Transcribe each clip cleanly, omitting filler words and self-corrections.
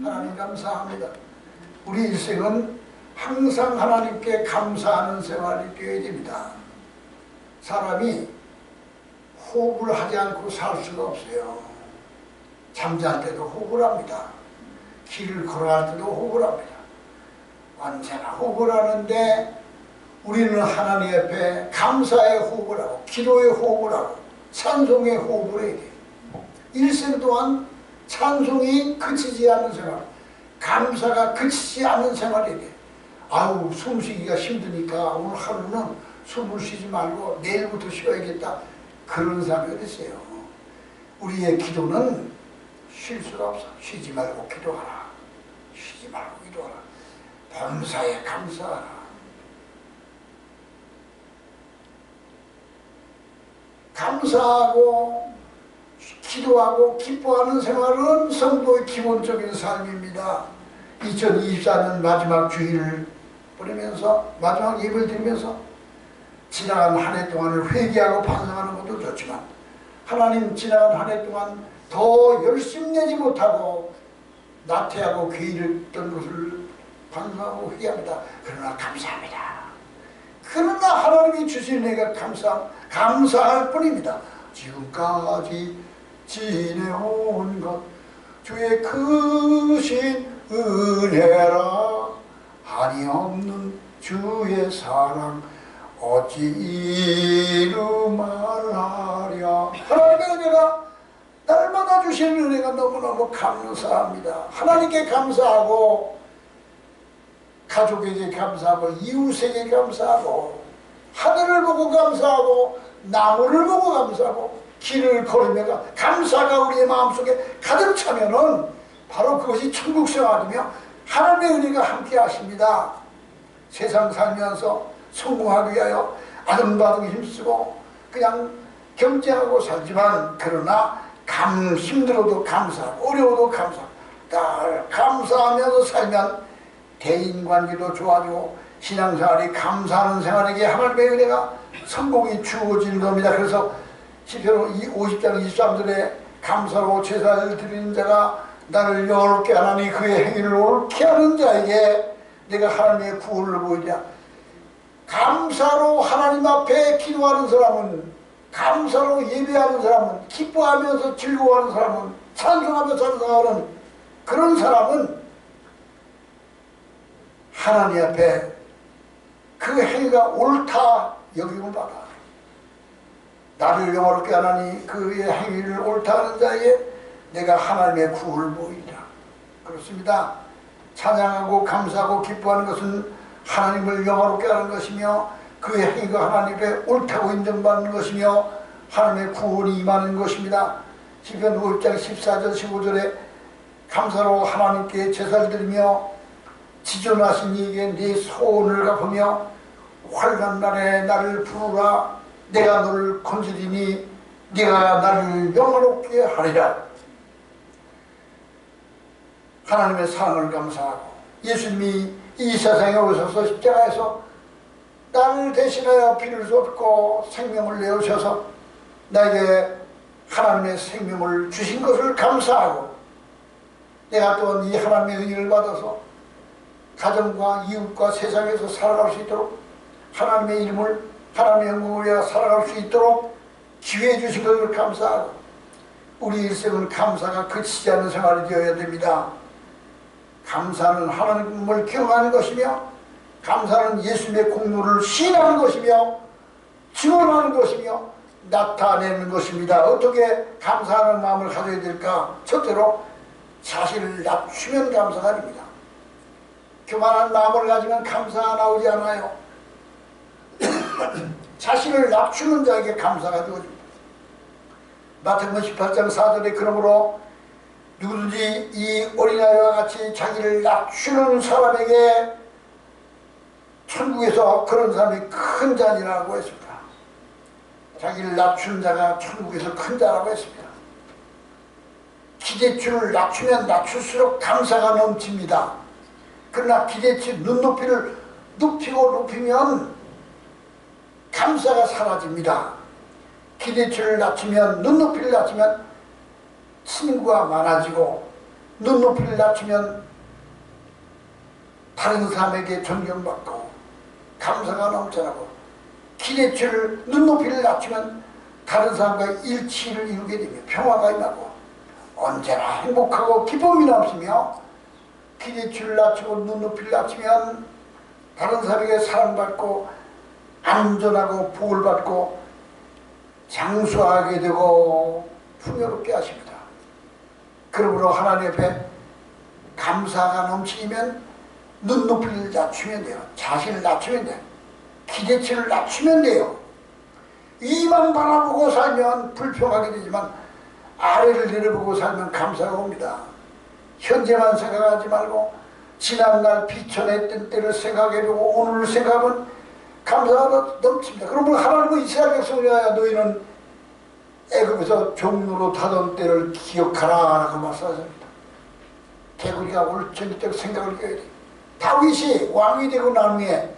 하나님 감사합니다. 우리 일생은 항상 하나님께 감사하는 생활이 되어야 됩니다. 사람이 호흡을 하지 않고 살 수가 없어요. 잠잘 때도 호흡을 합니다. 길을 걸어갈 때도 호흡을 합니다. 언제나 호흡을 하는데 우리는 하나님 앞에 감사의 호흡을 하고 기도의 호흡을 하고 찬송의 호흡을 해야 돼요. 일생 동안 찬송이 그치지 않는 생활, 감사가 그치지 않는 생활이 돼요. 아우 숨쉬기가 힘드니까 오늘 하루는 숨을 쉬지 말고 내일부터 쉬어야겠다, 그런 사람이 어딨어요. 우리의 기도는 쉴 수가 없어. 쉬지 말고 기도하라. 쉬지 말고 기도하라. 범사에 감사하라. 감사하고 기도하고 기뻐하는 생활은 성도의 기본적인 삶입니다. 2024년 마지막 주일을 보내면서 마지막 예배를 드리면서 지나간 한 해 동안을 회개하고 반성하는 것도 좋지만 하나님 지나간 한 해 동안 더 열심내지 못하고 나태하고 게으르던 것을 반성하고 회개합니다. 그러나 감사합니다. 그러나 하나님이 주신 내가 감사할 뿐입니다. 지금까지 지내온 것 주의 크신 은혜라. 한이 없는 주의 사랑 어찌 이루 말하랴. 하나님의 은혜가 날마다 주시는 은혜가 너무너무 감사합니다. 하나님께 감사하고 가족에게 감사하고 이웃에게 감사하고 하늘을 보고 감사하고 나무를 보고 감사하고 길을 걸으며 감사가 우리의 마음속에 가득 차면은 바로 그것이 천국 생활이며 하나님의 은혜가 함께 하십니다. 세상 살면서 성공하기 위하여 아등바등 힘쓰고 그냥 경쟁하고 살지만 그러나 힘들어도 감사하고 어려워도 감사하고 감사하면서 살면 대인관계도 좋아지고 신앙생활이 감사하는 생활에게 하나님의 은혜가 성공이 주어지는 겁니다. 그래서 시편 50장 23절에 감사로 제사를 드리는 자가 나를 영화롭게 하나니 그의 행위를 옳게 하는 자에게 내가 하나님의 구원을 보이랴. 감사로 하나님 앞에 기도하는 사람은, 감사로 예배하는 사람은, 기뻐하면서 즐거워하는 사람은, 찬송하며 찬송하는 그런 사람은 하나님 앞에 그 행위가 옳다 여김을 받아. 나를 영화롭게 하나니 그의 행위를 옳다 하는 자에게 내가 하나님의 구원을 보이리라. 그렇습니다. 찬양하고 감사하고 기뻐하는 것은 하나님을 영화롭게 하는 것이며 그의 행위가 하나님의 옳다고 인정받는 것이며 하나님의 구원이 임하는 것입니다. 시편 5장 14절 15절에 감사로 하나님께 제사를 드리며 지존하신 이에게 네 소원을 갚으며 환난 날에 나를 부르라. 내가 너를 건지리니 네가 나를 영화롭게 하리라. 하나님의 사랑을 감사하고 예수님이 이 세상에 오셔서 십자가에서 나를 대신하여 피를 쏟고 생명을 내어주셔서 나에게 하나님의 생명을 주신 것을 감사하고 내가 또한 이 하나님의 은혜를 받아서 가정과 이웃과 세상에서 살아갈 수 있도록 하나님의 이름을 하나님의 영광을 위하여 살아갈 수 있도록 기회해 주신 것을 감사하고 우리 일생은 감사가 그치지 않는 생활이 되어야 됩니다. 감사는 하나님을 경험하는 것이며 감사는 예수님의 공로를 시인하는 것이며 증언하는 것이며 나타내는 것입니다. 어떻게 감사하는 마음을 가져야 될까? 첫째로 자신을 낮추면 감사가 아닙니다. 교만한 마음을 가지면 감사가 나오지 않아요. 자신을 낮추는 자에게 감사가 되어집니다. 마태복음 18장 4절에 그러므로 누구든지 이 어린아이와 같이 자기를 낮추는 사람에게 천국에서 그런 사람이 큰 자니라고 했습니다. 자기를 낮추는 자가 천국에서 큰 자라고 했습니다. 기대치를 낮추면 낮출수록 감사가 넘칩니다. 그러나 기대치 눈높이를 높이면 감사가 사라집니다. 기대치를 낮추면 눈높이를 낮추면 친구가 많아지고 눈높이를 낮추면 다른 사람에게 존경받고 감사가 넘쳐나고, 기대치를 눈높이를 낮추면 다른 사람과 일치를 이루게 되며 평화가 임하고 언제나 행복하고 기쁨이 넘치며, 기대치를 낮추고 눈높이를 낮추면 다른 사람에게 사랑받고 안전하고 복을 받고 장수하게 되고 풍요롭게 하십니다. 그러므로 하나님 앞에 감사가 넘치면 눈높이를 낮추면 돼요. 자신을 낮추면 돼요. 기대치를 낮추면 돼요. 위만 바라보고 살면 불평하게 되지만 아래를 내려보고 살면 감사가 옵니다. 현재만 생각하지 말고 지난날 비천했던 때를 생각해보고 오늘을 생각하면 감사가 넘칩니다. 그러면 하나님은 이스라엘 백성을 위하여 너희는 애굽에서 종로로 타던 때를 기억하라 라고 말씀하십니다. 개구리가 올 전적 생각을 껴야 돼. 다윗이 왕이 되고 난 후에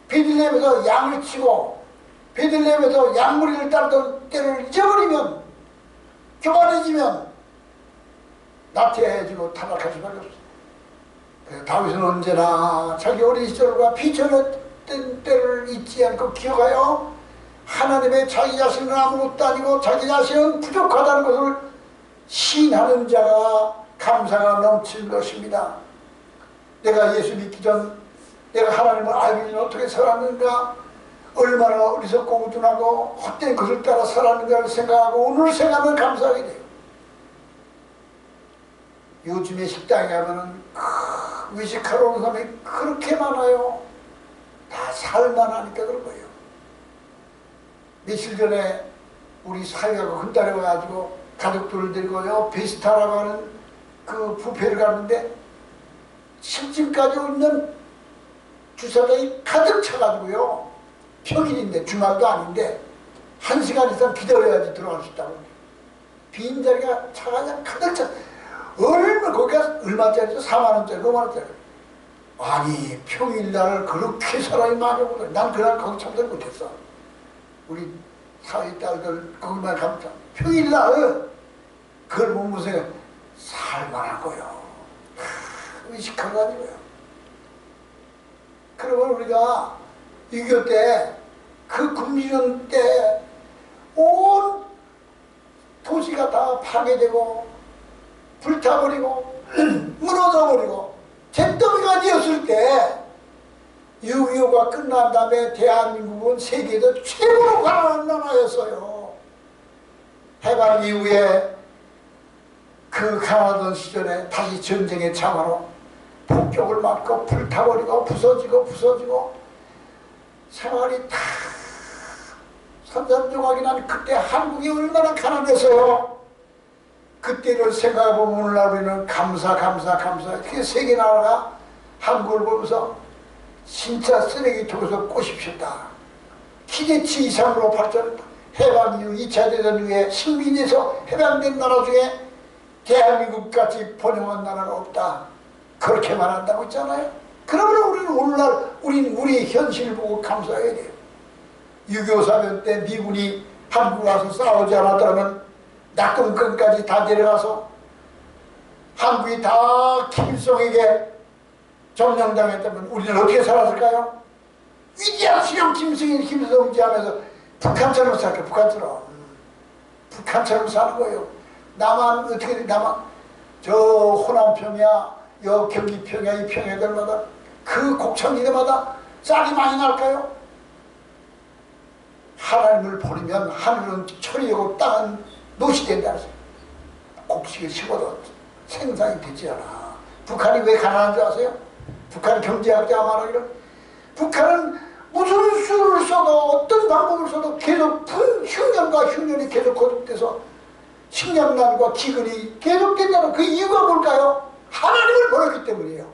베들레헴에서 양을 치고 베들레헴에서 양무리를 따르던 때를 잊어버리면, 교만해지면 나태해지고 타락할 수밖에 없어요. 그래서 다윗은 언제나 자기 어린 시절과 비천했던 때를 잊지 않고 기억하여 하나님의 자기 자신은 아무것도 아니고 자기 자신은 부족하다는 것을 시인하는 자가 감사가 넘치는 것입니다. 내가 예수 믿기 전 내가 하나님을 알기 전 어떻게 살았는가, 얼마나 어리석고 우둔하고 헛된 것을 따라 살았는가를 생각하고 오늘 생각하면 감사하게 돼요. 요즘에 식당에 가면은 외식하러 오는 사람이 그렇게 많아요. 다 살만하니까 그런 거예요. 며칠 전에 우리 사위가 흔들어가지고 가족들을 데리고요 베스타라고 하는 그 뷔페를 갔는데 10층까지 오면 주차장이 가득 차가지고요, 평일인데 주말도 아닌데 1시간 이상 기다려야지 들어갈 수 있다고. 빈자리가 차가 그냥 가득 차. 거기가 얼마짜리죠? 4만원짜리 5만원짜리. 아니 평일날 그렇게 사람이 많이 오거든. 난 그날 거기 참석 못했어. 우리 사위 딸들 거기만 가면 평일날 그걸 보면 무슨 살만한 거요. 의식한 거 아니고요. 그러면 우리가 6.25 때 그 금지령 때 온 도시가 다 파괴되고 불타버리고 무너져버리고 잿더미가 되었을 때 6.25가 끝난 다음에 대한민국은 세계에서 최고로 가난한 나라였어요. 해방 이후에 그 가난하던 시절에 다시 전쟁의 참화로 폭격을 맞고 불타버리고 부서지고 생활이 다 산산조각이 난 그때 한국이 얼마나 가난했어요. 그때를 생각해보면 오늘날 우리는 감사. 그 세계 나라가 한국을 보면서 진짜 쓰레기통에서 꽃이 피었다. 기대치 이상으로 발전했다. 해방 이후 2차 대전 이후에 식민지에서 해방된 나라 중에 대한민국같이 번영한 나라가 없다. 그렇게 말한다고 했잖아요. 그러면 우리는 오늘날 우리 현실을 보고 감사해야 돼요. 6.25 사변 때 미군이 한국 와서 싸우지 않았다면 낙동강까지 다 내려가서 한국이 다 김일성에게 점령당했다면 우리는 어떻게 살았을까요? 위대한 수령 김일성이 김일성지하면서 북한처럼 살게. 북한처럼 사는 거예요. 남한 어떻게 돼? 남한 저 호남평야, 여 경기평야, 이 평야들마다 그 곡창지대마다 쌀이 많이 날까요? 하나님을 버리면 하늘은 철이고 땅은 노시 된다는 소리. 곡식을 심어도 생산이 되지 않아. 북한이 왜 가난한 줄 아세요? 북한 경제학자가 말하기를 북한은 무슨 수를 써도 어떤 방법을 써도 계속 흉년과 흉년이 계속 거듭돼서 식량난과 기근이 계속된다는 그 이유가 뭘까요? 하나님을 버렸기 때문이에요.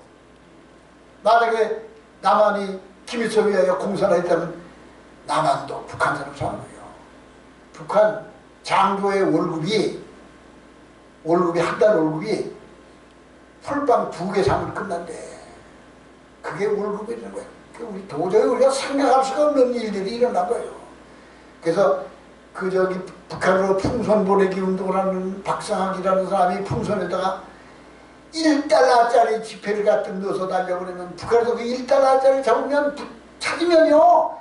만약에 남한이 김일성에 의하여 공산을 했다면 남한도 북한처럼 사는 거예요. 북한 장교의 월급이 한 달 월급이 헐빵 2개 사면 끝난대. 그게 월급이 되는 거예요. 우리 도저히 우리가 생각할 수가 없는 일들이 일어난 거예요. 그래서 북한으로 풍선 보내기 운동을 하는 박상학이라는 사람이 풍선에다가 1달러짜리 지폐를 갖다 넣어서 날려버리면 북한에서 그 1달러짜리 잡으면 찾으면요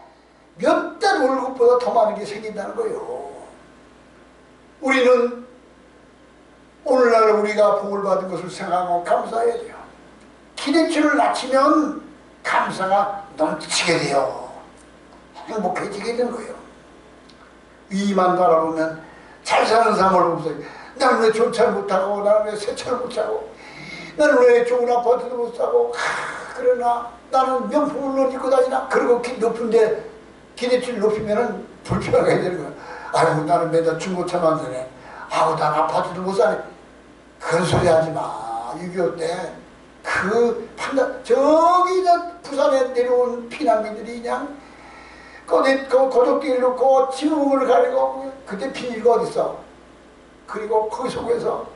몇 달 월급보다 더 많은 게 생긴다는 거예요. 우리는 오늘날 우리가 복을 받은 것을 생각하고 감사해야 돼요. 기대치를 낮추면 감사가 넘치게 돼요. 행복해지게 되는 거예요. 위만 바라보면 잘 사는 사람을 보세요. 나는 왜 좋은 차를 못 타고, 나는 왜 새 차를 못 타고, 나는 왜 좋은 아파트도 못 사고, 그러나 나는 명품을 입고 다니나. 그리고 높은데 기대치를 높이면은 불편하게 되는 거야. 아이고 나는 맨날 중고차만 사네. 아우 난 아파트도 못 사네. 그런 소리 하지 마. 6.25 때 그 판단, 저기 부산에 내려온 피난민들이 그냥 고독길을 놓고 지붕을 가리고, 그때 비닐가 어딨어. 그리고 거기 속에서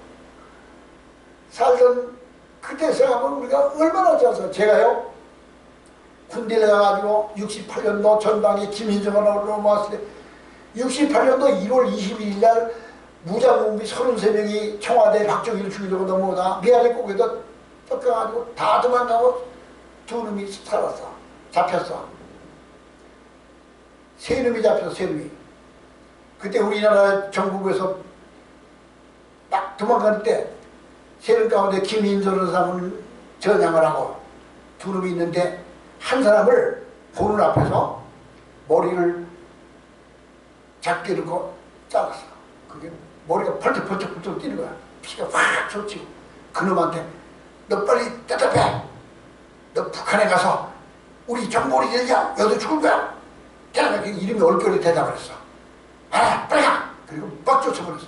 살던 그때 생각하면 우리가 얼마나 잘서. 제가요 군대를 가가지고 68년도 전방에 김인정을 넘어왔을 때 68년도 1월 21일 날 무장공비 33명이 청와대 박정희를 죽이려고 넘어오다 미아리 꼭에다 쫓겨가지고 다 도망가고 두 놈이 살았어. 잡혔어. 세 놈이 잡혔어. 세 놈이. 그때 우리나라 정부에서 막 도망갈 때 세 놈 가운데 김인정이라는 사람은 전향을 하고 두 놈이 있는데 한 사람을 보는 앞에서 머리를 작게 넣고 잘랐어. 그게 머리가 펄쩍펄쩍 뛰는 거야. 피가 확 솟지고. 그놈한테 너 빨리 대답해. 너 북한에 가서 우리 정보리 되냐? 너도 죽을 거야. 걔가 그 이름이 얼결에 대답을 했어. 아, 빨리 가. 그리고 막 쫓아버렸어.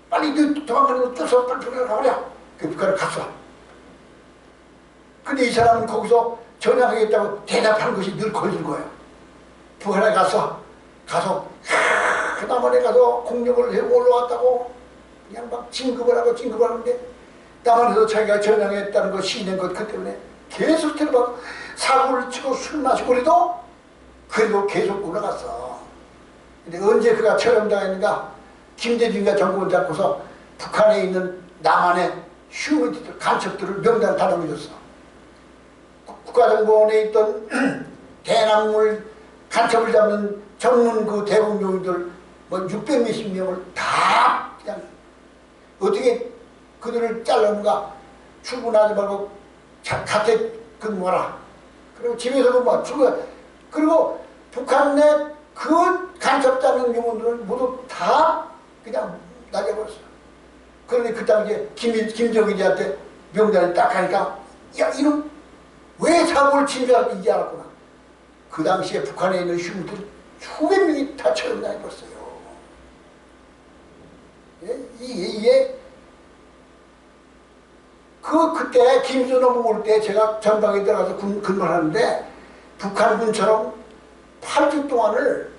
빨리 너 도망가는 거 쫓아 빨리 북한에 가버려. 그 북한에 갔어. 근데 이 사람은 거기서 전향하겠다고 대답한 것이 늘 걸린 거예요. 북한에 가서 그 남한에 가서 공력을 해고 올라왔다고 그냥 막 진급을 하는데 남한에서 자기가 전향했다는 거 시인한 것 그 때문에 계속 들어가고 사고를 치고 술 마시고 그래도 계속 올라갔어. 근데 언제 그가 처형당했는가? 김대중이가 정권을 잡고서 북한에 있는 남한의 휴먼티들 간첩들을 명단 다 넘겨줬어. 국가정보원에 있던 대남물 간첩을 잡는 전문 그 대공용들 뭐 600몇십 명을 다 그냥 어떻게 그들을 잘랐는가? 출근하지 말고 가택 근무하라. 그리고 집에서 근무하라. 출근. 그리고 북한 내 그 간첩 잡는 용어들은 모두 다 그냥 날려버렸어. 그런데 그 당시에 김정일이한테 명단을 딱 하니까 야 이놈 왜 사고를 친 줄 알고 이제 알았구나. 그 당시에 북한에 있는 휴무들 수백 명이 다 처형당해버렸어요. 이게 그때 김준호 올 때 제가 전방에 들어가서 근무를 하는데 북한군처럼 8주 동안을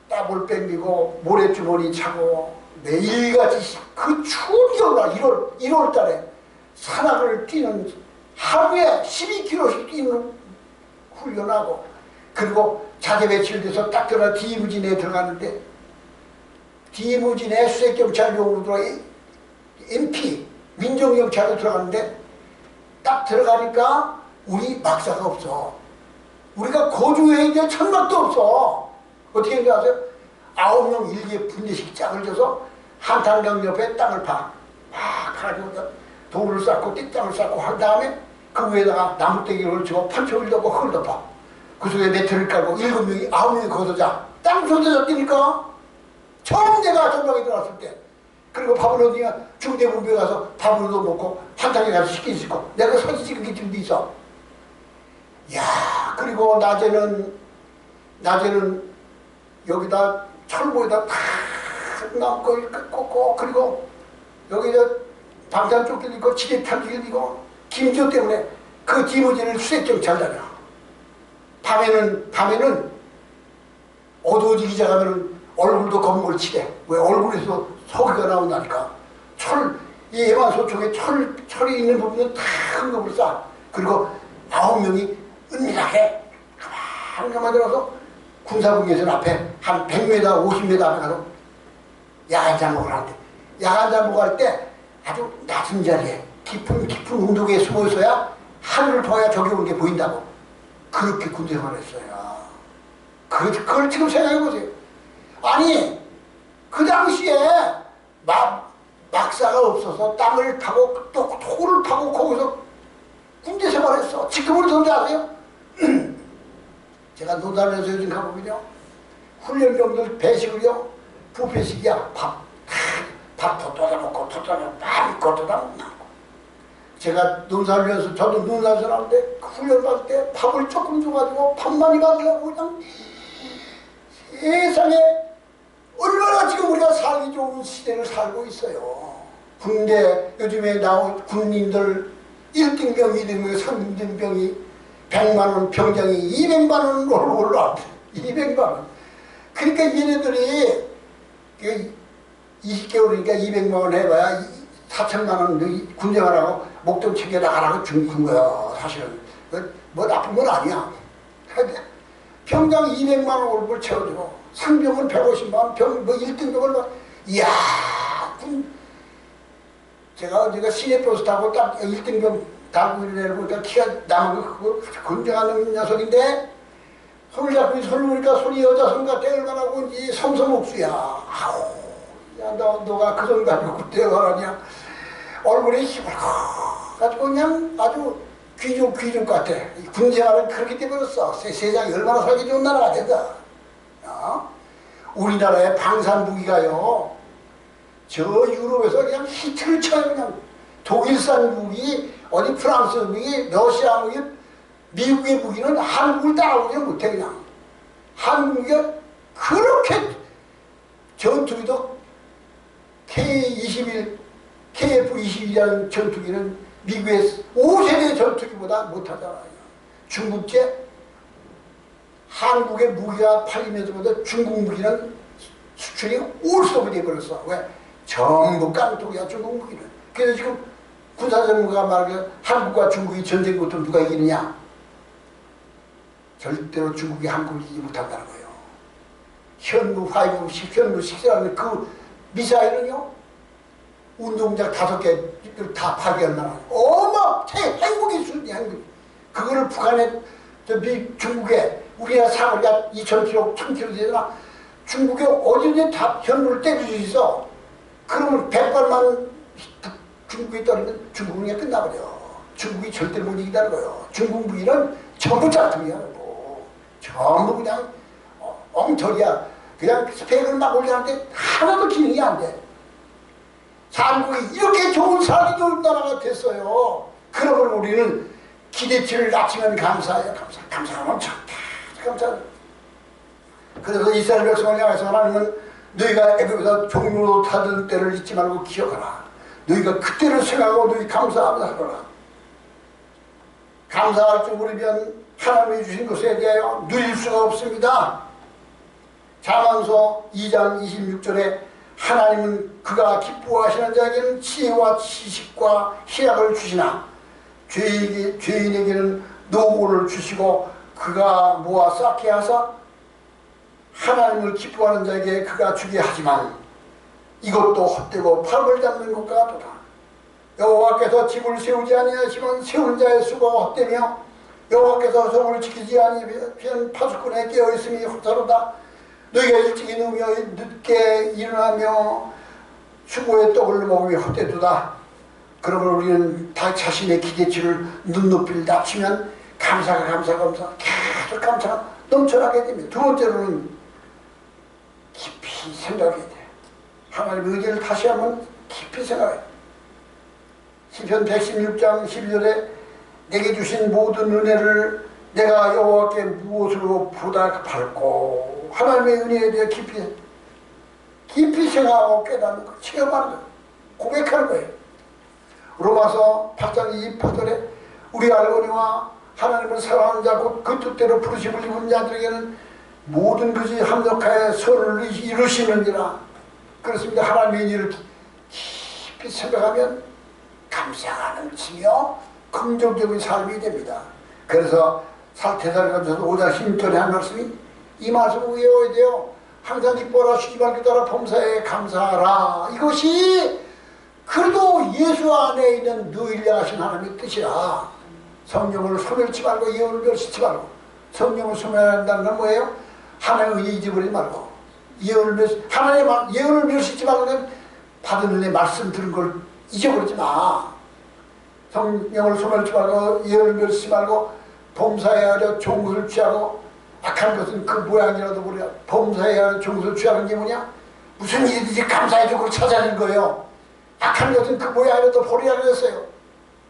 따볼 뺑기고 모래주머니 차고 매일같이 그 추운 겨울날 1월 달에 산악을 뛰는 하루에 12km씩 뛰는 훈련하고 그리고 자재 배치돼서 딱 들어가 디무진에 들어가는데 디무진에 수색경찰용으로 들어가 MP 민정경찰로 들어가는데 딱 들어가니까 우리 막사가 없어. 우리가 거주해 있는 천막도 없어. 어떻게 했는지 아세요? 9명 일기에 분대식 짝을 져서 한탄강 옆에 땅을 막 파가지고 돌을 쌓고 띠땅을 쌓고 한 다음에 그 위에다가 나무떼기를 걸치고 판초를 덮고 흙을 덮어. 그 속에 매트를 깔고 7명이 9명이 거기서 자. 땅 쏟아져 뛰니까 처음 내가 전방에 들어왔을 때 그리고 밥을 어디가 중대본부에 가서 밥을 얻어 먹고 한탕에 가서 시킨 수 있고 내가 사진 찍은 게 지금도 있어. 야 그리고 낮에는 여기다 철모에다 탁 나무걸 꽂고 그리고 여기다 방탄조끼 입고 지뢰탄기를 입고 김조 때문에 그 디모지를 수색경찰 다녀. 밤에는 어두워지기 시작하면 얼굴도 검을 치게. 왜 얼굴에서 소리가 나온다니까. 이 예반소총에 철이 있는 부분은 다 흙을 쌓아. 그리고 9명이 은밀하게 가만히 들어서 군사국에서 앞에 한 100m, 50m 앞에 가서 야간 잠복을 하는데 야간 잠복할 때 아주 낮은 자리에 깊은 운동에 숨어 있어야 하늘을 봐야 저기 오는 게 보인다고. 그렇게 군대 생활했어요. 그걸 지금 생각해보세요. 아니 그 당시에 막사가 없어서 땅을 파고 또 토를 파고 거기서 군대 생활했어. 지금은 어떤지 아세요? 제가 노담에서 요즘 가보면요, 훈련병들 배식을요, 부패식이야. 밥 돋아다 먹고 많이 걷어다 먹고. 제가 논살면서, 저도 논살서 나는데 훈련 받을 때 밥을 조금 줘가지고 밥 많이 받으려고 그냥 세상에 얼마나 지금 우리가 살기 좋은 시대를 살고 있어요. 군대 요즘에 나온 군인들 1등병, 2등병, 3등병이 100만원, 병장이 200만원으로 올라왔대. 200만원. 그러니까 얘네들이 20개월이니까 200만원 해봐야 4천만원 군대 가라고 목돈 챙겨 나가라고 준 거야. 사실은 뭐 나쁜 건 아니야. 병장 200만원 월급을 채워주고 상병은 150만원, 뭐 1등병을 이야, 제가 시내버스 타고 딱 1등병 달고 내려보니까 키가 남은 거 그거 건장한 녀석인데 손을 잡고 손을 보니까 손이 여자 손 같아. 얼마나 본지 섬섬옥수야. 아우, 야, 너가 그 손 가지고 그때 말하냐. 얼굴에 힘을 가지고 그냥 아주 귀족 같아. 군생활은 그렇게 돼버렸어. 세상이 얼마나 살기 좋은 나라가 된다. 우리나라의 방산무기가요, 저 유럽에서 그냥 히트를 쳐요. 그냥 독일산 무기, 어디 프랑스 무기, 러시아 무기, 미국의 무기는 한국을 따라오지 못해. 그냥 한국 무기가 그렇게 전투기도 K-21, KF-22라는 전투기는 미국의 5세대 전투기보다 못하잖아요. 중국제 한국의 무기가 팔리면서부터 중국 무기는 수출이 올스톱이 돼버렸어. 왜? 전부 깡통이야, 중국 무기는. 그래서 지금 군사 전문가가 말하기를 한국과 중국이 전쟁부터 누가 이기느냐? 절대로 중국이 한국을 이기지 못한다는 거예요. 현무 5, 현무 6라는 그 미사일은요, 운동장 5개를 다 파괴한다는 거예요. 어머! 행복의 수준이 행복. 그거를 북한에, 중국에, 우리나라 사거리가 2,000km, 1,000km 되잖아. 중국에 어디든지 다 현무를 때릴 수 있어. 그러면 100발만 중국이 떨어지면 중국 무기가 끝나버려. 중국이 절대로 못 이긴다는 거예요. 중국 무기는 전부 짝퉁이야. 전부 그냥 엉터리야. 그냥 스펙을 막 올리는데 하나도 기능이 안 돼. 한국이 이렇게 좋은 살기 좋은 나라가 됐어요. 그러면 우리는 기대치를 낮추면 감사해요. 감사하면 감사. 그래서 이스라엘 백성을 향해서 하나님은 너희가 애굽에서 종로로 타던 때를 잊지 말고 기억하라. 너희가 그때를 생각하고 너희 감사하면서 하라. 감사할 줄 모르면 하나님이 주신 것에 대하여 누릴 수가 없습니다. 자만서 2장 26절에 하나님은 그가 기뻐하시는 자에게는 지혜와 지식과 희락을 주시나 죄인에게는 노고를 주시고 그가 모아 쌓게 하사 하나님을 기뻐하는 자에게 그가 주게 하지만 이것도 헛되고 팔을 잡는 것과 같도다. 여호와께서 집을 세우지 아니하시면 세우는 자의 수고가 헛되며 여호와께서 성을 지키지 아니하면 파수꾼에 깨어있음이 헛되로다. 너희가 일찍이 누우며 늦게 일어나며 수고의 떡을 먹으며 헛되도다. 그러면 우리는 다 자신의 기대치를 눈높이를 낮추면 감사가 계속 감사가 넘쳐나게 됩니다. 두 번째로는 깊이 생각해야 돼. 하나님의 의지를 다시 한번 깊이 생각해. 시편 116장 12절에 내게 주신 모든 은혜를 내가 여호와께 무엇으로 보답할꼬. 하나님의 은혜에 대해 깊이 생각하고 깨닫는 거, 체험하는 거, 고백하는 거예요. 로마서 8장 28절에 우리 알거니와 하나님을 사랑하는 자 곧 그 뜻대로 부르심을 입은 자들에게는 모든 것이 합력하여 서로를 이루시느니라. 그렇습니다. 하나님의 일을 깊이 생각하면 감사가 넘치며 긍정적인 삶이 됩니다. 그래서 사태살가서 5장 16절에 한 말씀이 이 말씀을 외워야 돼요. 항상 기뻐하라 쉬지 말고 따라 범사에 감사하라. 이것이 그래도 예수 안에 있는 너희를 향하신 하나님의 뜻이라. 성령을 소멸치 말고 예언을 멸시치 말고. 성령을 소멸한다는 건 뭐예요? 하나님의 은혜 잊어버리지 말고 하나님의 예언을 멸시치 말고 받은 은혜 말씀 들은 걸 잊어버리지 마. 성령을 소멸치 말고 예언을 멸시치 말고 범사에 하려 좋은 것을 취하고 악한 것은 그 모양이라도 보려. 범사에 하려 좋은 것을 취하는 게 뭐냐? 무슨 일이든지 감사해주고 찾아낸 거예요. 악한 것은 그 모양이라도 보리라 그랬어요.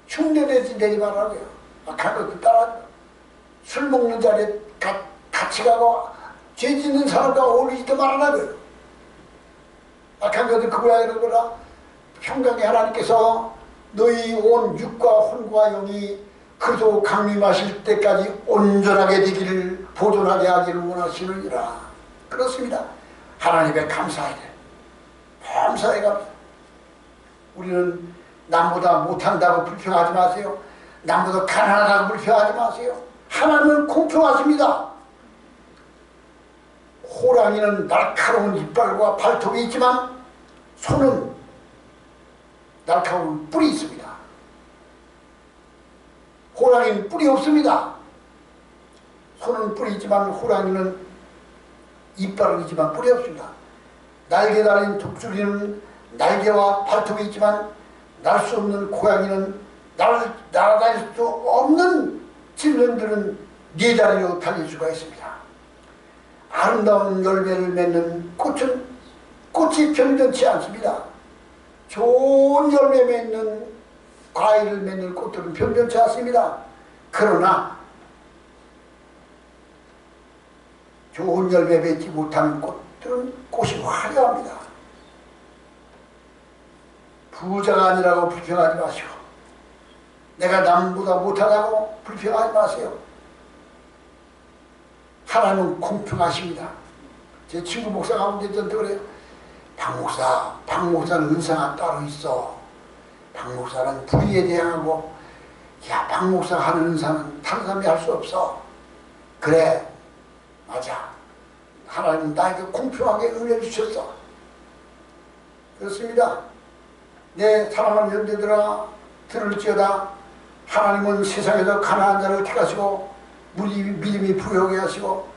흉내내지 말라고요. 악한 것은 따라 술 먹는 자리에 같이 가고 죄 짓는 사람과 어울리지도 말아라고요. 악한 것은 그 모양이라도 보라. 평강의 하나님께서 너희 온 육과 혼과 영이 그도 강림하실 때까지 온전하게 되기를 보존하게 하기를 원하시느니라. 그렇습니다. 하나님께 감사해야 돼. 감사해 갑니다. 우리는 남보다 못한다고 불평하지 마세요. 남보다 가난하다고 불평하지 마세요. 하나님은 공평하십니다. 호랑이는 날카로운 이빨과 발톱이 있지만 소는 날카로운 뿔이 있습니다. 호랑이는 뿔이 없습니다. 소는 뿔이 있지만 호랑이는 이빨은 있지만 뿔이 없습니다. 날개 달린 독수리는 날개와 발톱이 있지만 날 수 없는 고양이는 날아다닐 수 없는 질병들은 네 다리로 달릴 수가 있습니다. 아름다운 열매를 맺는 꽃이 변변치 않습니다. 좋은 열매 맺는 과일을 맺는 꽃들은 변변치 않습니다. 그러나 좋은 열매 맺지 못하는 꽃들은 꽃이 화려합니다. 부자가 아니라고 불평하지 마시오. 내가 남보다 못하다고 불평하지 마세요. 하나님은 공평하십니다. 제 친구 목사 가운데 있던데 그래요. 박목사는 은사가 따로 있어. 박목사는 불의에 대항하고, 야, 박목사가 하는 은사는 다른 사람이 할 수 없어. 그래, 맞아. 하나님은 나에게 공평하게 은혜를 주셨어. 그렇습니다. 내 사랑하는 형제들아, 들을지어다. 하나님은 세상에서 가난한 자를 택하시고 믿음이 부여하게 하시고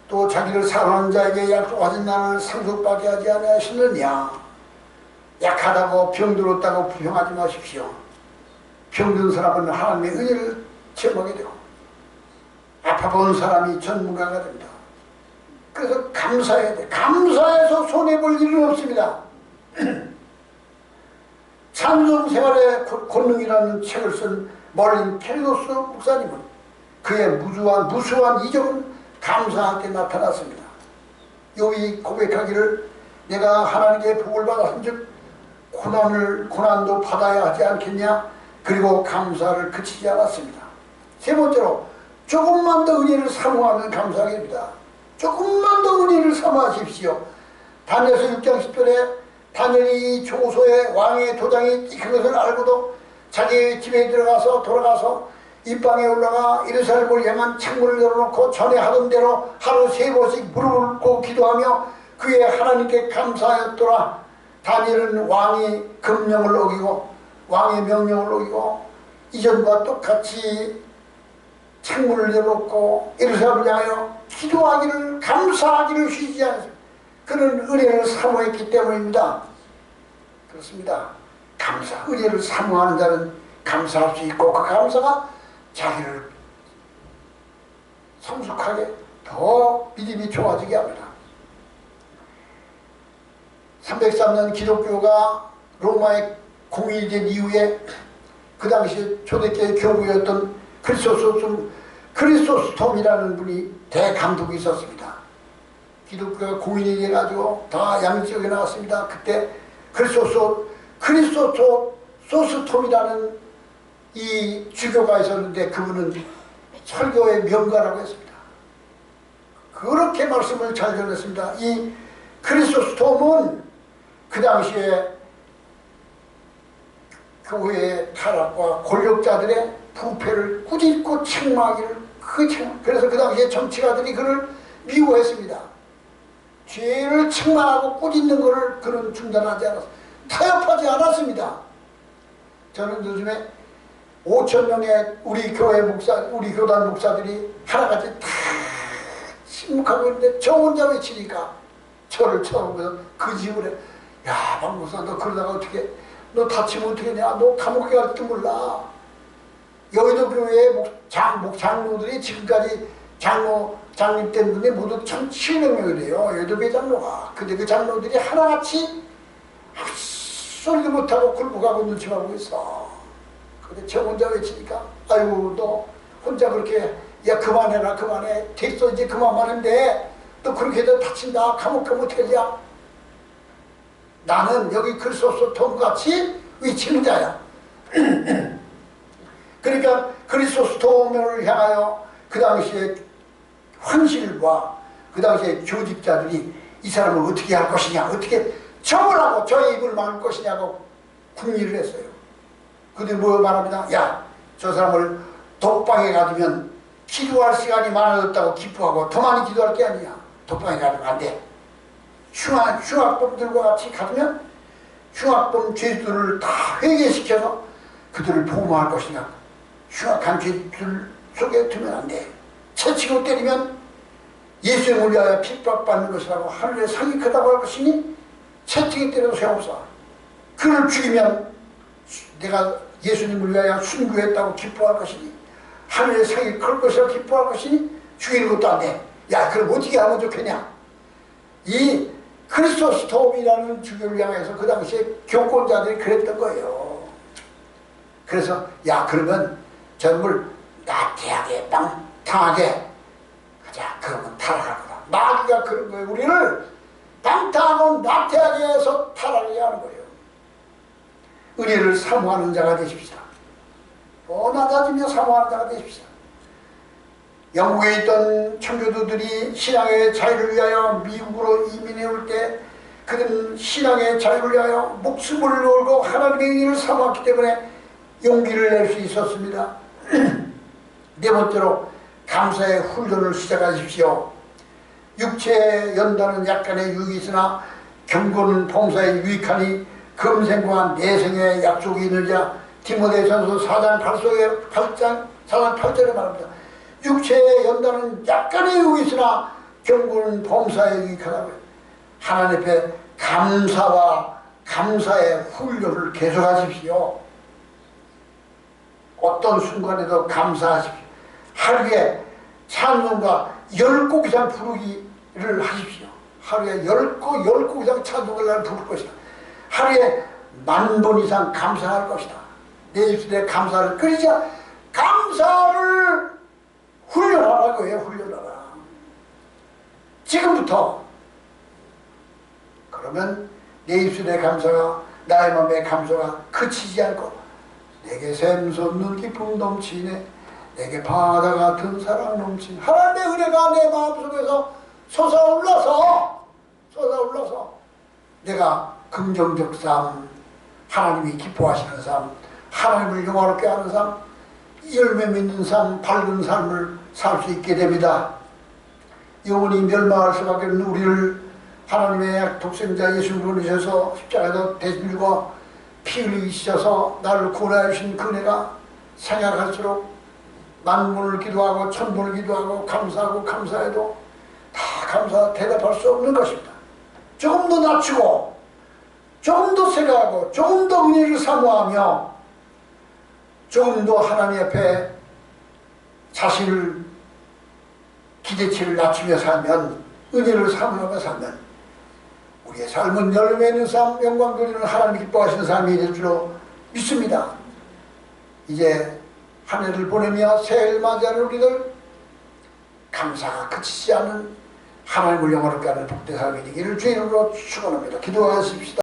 또 자기를 사랑하는 자에게 약속하신 날을 상속받게 하지 아니하시느냐. 약하다고 병들었다고 불평하지 마십시오. 병든 사람은 하나님의 은혜를 체험하게 되고 아파본 사람이 전문가가 됩니다. 그래서 감사해야 돼. 감사해서 손해볼 일은 없습니다. 찬송 생활의 권능이라는 책을 쓴 머린 캐리도스 목사님은 그의 무수한 이적은 감사할 때 나타났습니다. 욥이 고백하기를 내가 하나님께 복을 받았은즉 고난도 받아야 하지 않겠냐. 그리고 감사를 그치지 않았습니다. 세 번째로 조금만 더 은혜를 사모하면 감사하게 됩니다. 조금만 더 은혜를 사모하십시오. 다니엘서 6장 10절에 다니엘이 조소에 왕의 도장이 찍힌 것을 알고도 자기 집에 돌아가서 입방에 올라가 예루살렘을 향한 창문을 열어놓고 전에 하던 대로 하루 3번씩 무릎을 꿇고 기도하며 그의 하나님께 감사하였더라. 다니엘은 왕의 금령을 어기고 왕의 명령을 어기고 이전과 똑같이 창문을 열어놓고 예루살렘을 향하여 기도하기를 감사하기를 쉬지 않습니다. 그는 은혜를 사모했기 때문입니다. 그렇습니다. 은혜를 사모하는 자는 감사할 수 있고 그 감사가 자기를 성숙하게 더 믿음이 좋아지게 합니다. 303년 기독교가 로마에 공인된 이후에 그 당시 초대교회 교구였던 크리소스톰이라는 분이 대감독이 있었습니다. 기독교가 공인이 돼가지고 다 양지역에 나왔습니다. 그때 크리소스톰이라는 이 주교가 있었는데 그분은 설교의 명가라고 했습니다. 그렇게 말씀을 잘 전했습니다. 이 크리소스톰은 그 당시에 교회의 타락과 권력자들의 부패를 꾸짖고 책망하기를 그래서 그 당시에 정치가들이 그를 미워했습니다. 죄를 책망하고 꾸짖는 것을 그는 중단하지 않았습니다. 타협하지 않았습니다. 저는 요즘에 5천 명의 우리 교회 목사, 우리 교단 목사들이 하나같이 다 침묵하고 있는데 저 혼자 외치니까 저를 쳐다보면서 그 집을 해. 야, 박 목사 너 그러다가 어떻게 너 다치면 어떻게 하냐? 너 감옥에 갈지도 몰라. 여의도 교회의 장로들이 지금까지 장립된 분이 모두 1,700명이래요. 여의도 교회 장로가. 근데 그 장로들이 하나같이 소리도 못하고 굴복하고 눈치 보고 있어. 근데 저 혼자 외치니까 아이고 너 혼자 그렇게 야 그만해라 그만해 됐어 이제 그만만 하면 돼. 너 그렇게 해도 다친다. 감옥 가면 어떻게 하냐. 나는 여기 그리스도서 통같이 외치는 자야. 그러니까 그리스도 도움을 향하여 그 당시에 환실과 그 당시에 교직자들이 이 사람을 어떻게 할 것이냐, 어떻게 처벌하고 저 입을 막을 것이냐고 궁리를 했어요. 근데 뭐 말합니다. 야, 저 사람을 독방에 가두면 기도할 시간이 많아졌다고 기뻐하고 더 많이 기도할 게 아니야. 독방에 가두면 안 돼. 흉악범들과 같이 가두면 흉악범 죄수들을 다 회개시켜서 그들을 보호할 것이냐. 흉악한 죄수들 속에 두면 안 돼. 채치고 때리면 예수님을 위하여 핍박받는 것이라고 하늘의 상이 크다고 할 것이니 채찍에 때려도 소용없어. 그를 죽이면 내가 예수님을 위하여 순교했다고 기뻐할 것이니 하늘의 상이 클 것이라고 기뻐할 것이니 죽이는 것도 안 돼. 야, 그럼 어떻게 하면 좋겠냐. 이 그리스도 스톰이라는 주교를 향해서 그 당시에 교권자들이 그랬던 거예요. 그래서 야, 그러면 전부 나태하게 방탕하게 가자. 그러면 타락할 거다. 마귀가 그런 거예요. 우리를 방탕하고 나태하게 해서 타락하게 하는 거예요. 은혜를 사모하는 자가 되십시다. 낮아지며 사모하는 자가 되십시다. 영국에 있던 청교도들이 신앙의 자유를 위하여 미국으로 이민해 올 때 그들은 신앙의 자유를 위하여 목숨을 걸고 하나님의 은혜를 사모했기 때문에 용기를 낼 수 있었습니다. 네 번째로 감사의 훈련을 시작하십시오. 육체에 연다는 약간의 유익이 있으나 경고는 봉사에 유익하니 금생과 내생의 약속이 있느냐. 디모데전서 4장 8절에 말합니다. 육체에 연다는 약간의 유익이 있으나 경고는 봉사에 유익하다고요. 하나님 앞에 감사와 감사의 훈련을 계속하십시오. 어떤 순간에도 감사하십시오. 하루에 찬송가 10곡 이상 부르기를 하십시오. 하루에 10곡 이상 찬송가를 부를 것이다. 하루에 10,000번 이상 감사할 것이다. 내 입술에 감사를 끊이자 감사를 훈련하라고 해요. 훈련하라. 지금부터. 그러면 내 입술의 감사가 나의 마음의 감사가 그치지 않고 내게 샘솟는 기쁨 넘치네. 내게 바다 같은 사랑 넘치네. 하나님의 은혜가 내 마음속에서 솟아올라서 내가 긍정적 삶, 하나님이 기뻐하시는 삶, 하나님을 영화롭게 하는 삶, 열매 맺는 삶, 밝은 삶을 살 수 있게 됩니다. 영원히 멸망할 수밖에 없는 우리를 하나님의 독생자 예수를 보내셔서 십자가에서 대신 주고 피 흘리시셔서 나를 구원하여 주신 그 은혜가 생각할수록 만분을 기도하고 천분을 기도하고 감사하고 감사해도 다 대답할 수 없는 것입니다. 조금 더 낮추고 조금 더 생각하고 조금 더 은혜를 사모하며 조금 더 하나님 앞에 자신을 기대치를 낮추며 살면, 은혜를 사모하며 살면 우리의 삶은 열매 있는 삶, 영광 돌리는 하나님 기뻐하시는 삶이 될 줄로 믿습니다. 이제 한 해를 보내며 새해를 맞이하는 우리들 감사가 그치지 않는 하나님을 영화롭게 하는 복된 삶이 되기를 주의 이름으로 축원합니다. 기도하십시다.